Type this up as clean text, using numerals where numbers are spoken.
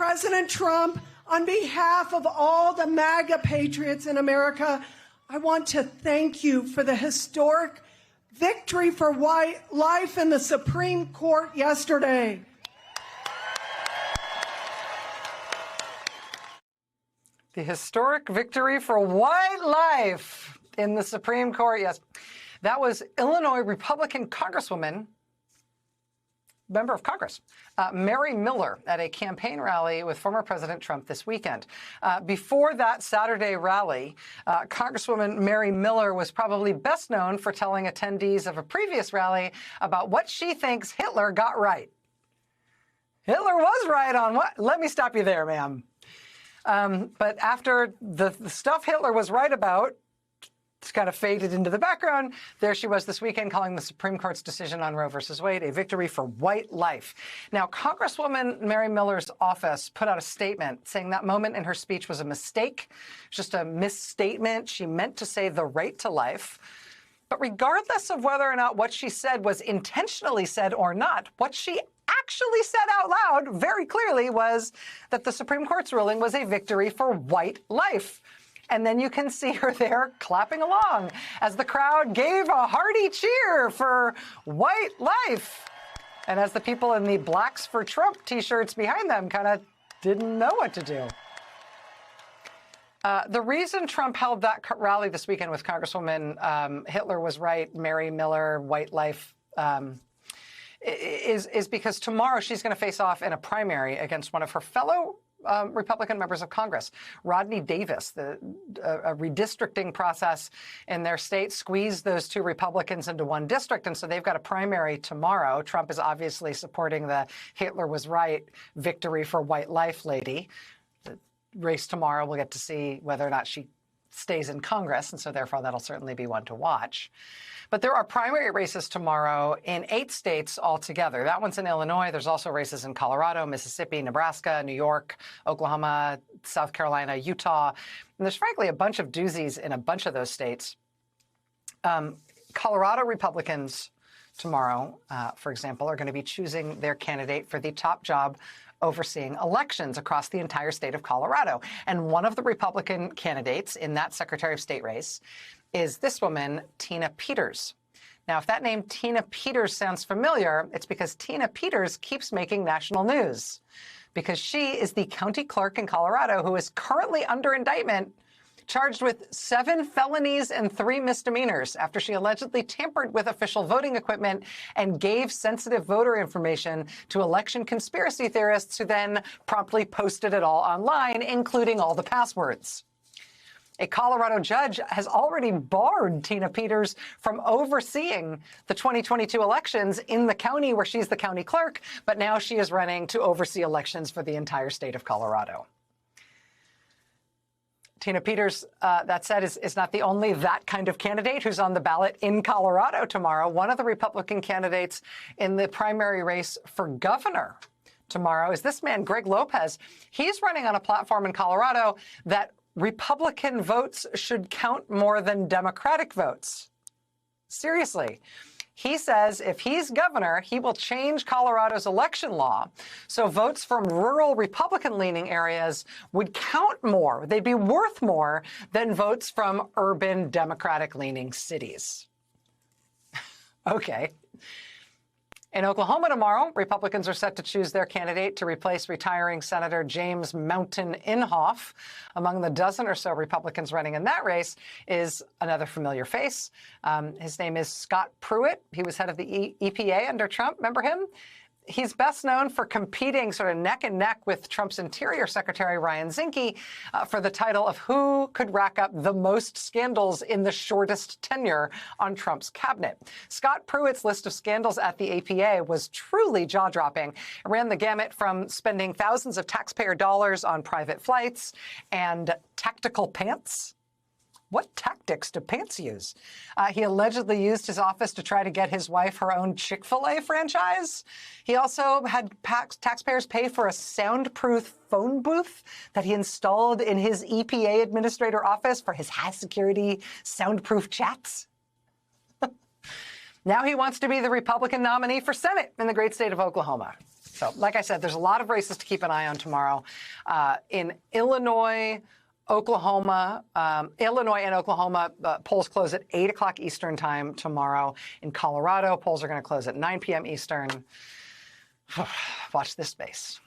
President Trump, on behalf of all the MAGA patriots in America, I want to thank you for the historic victory for life in the Supreme Court yesterday. The historic victory for white life in the Supreme Court, yes. That was Illinois Republican Congresswoman, member of Congress, Mary Miller, at a campaign rally with former President Trump this weekend. Before that Saturday rally, Congresswoman Mary Miller was probably best known for telling attendees of a previous rally about what she thinks Hitler got right. Hitler was right on what? Let me stop you there, ma'am. But after the stuff Hitler was right about, it's kind of faded into the background. There she was this weekend calling the Supreme Court's decision on Roe versus Wade a victory for white life. Now, Congresswoman Mary Miller's office put out a statement saying that moment in her speech was a mistake, just a misstatement. She meant to say the right to life. But regardless of whether or not what she said was intentionally said or not, what she actually said out loud very clearly was that the Supreme Court's ruling was a victory for white life. And then you can see her there clapping along as the crowd gave a hearty cheer for white life. And as the people in the Blacks for Trump T-shirts behind them kind of didn't know what to do. The reason Trump held that rally this weekend with Congresswoman Hitler was right, Mary Miller, white life, is because tomorrow she's going to face off in a primary against one of her fellow Republican members of Congress, Rodney Davis. A redistricting process in their state squeezed those two Republicans into one district, and so they've got a primary tomorrow. Trump is obviously supporting the Hitler was right victory for white life lady. The race tomorrow, we'll get to see whether or not she stays in Congress, and so therefore that'll certainly be one to watch. But there are primary races tomorrow in 8 states altogether. That one's in Illinois. There's also races in Colorado, Mississippi, Nebraska, New York, Oklahoma, South Carolina, Utah. And there's frankly a bunch of doozies in a bunch of those states. Colorado Republicans tomorrow, for example, are going to be choosing their candidate for the top job overseeing elections across the entire state of Colorado. And one of the Republican candidates in that Secretary of State race is this woman, Tina Peters. Now, if that name Tina Peters sounds familiar, it's because Tina Peters keeps making national news, because she is the county clerk in Colorado who is currently under indictment, charged with 7 felonies and 3 misdemeanors after she allegedly tampered with official voting equipment and gave sensitive voter information to election conspiracy theorists who then promptly posted it all online, including all the passwords. A Colorado judge has already barred Tina Peters from overseeing the 2022 elections in the county where she's the county clerk, but now she is running to oversee elections for the entire state of Colorado. Tina Peters, that said, is not the only that kind of candidate who's on the ballot in Colorado tomorrow. One of the Republican candidates in the primary race for governor tomorrow is this man, Greg Lopez. He's running on a platform in Colorado that Republican votes should count more than Democratic votes. Seriously. He says if he's governor, he will change Colorado's election law so votes from rural Republican-leaning areas would count more. They'd be worth more than votes from urban Democratic-leaning cities. Okay. In Oklahoma tomorrow, Republicans are set to choose their candidate to replace retiring Senator James Mountain Inhofe. Among the dozen or so Republicans running in that race is another familiar face. His name is Scott Pruitt. He was head of the EPA under Trump. Remember him? He's best known for competing sort of neck and neck with Trump's Interior Secretary Ryan Zinke for the title of who could rack up the most scandals in the shortest tenure on Trump's cabinet. Scott Pruitt's list of scandals at the EPA was truly jaw-dropping. It ran the gamut from spending thousands of taxpayer dollars on private flights and tactical pants. What tactics do pants use? He allegedly used his office to try to get his wife her own Chick-fil-A franchise. He also had taxpayers pay for a soundproof phone booth that he installed in his EPA administrator office for his high-security soundproof chats. Now he wants to be the Republican nominee for Senate in the great state of Oklahoma. So, like I said, there's a lot of races to keep an eye on tomorrow. In Illinois, Oklahoma, Illinois and Oklahoma, polls close at 8 o'clock Eastern time tomorrow. In Colorado, polls are going to close at 9 p.m. Eastern. Watch this space.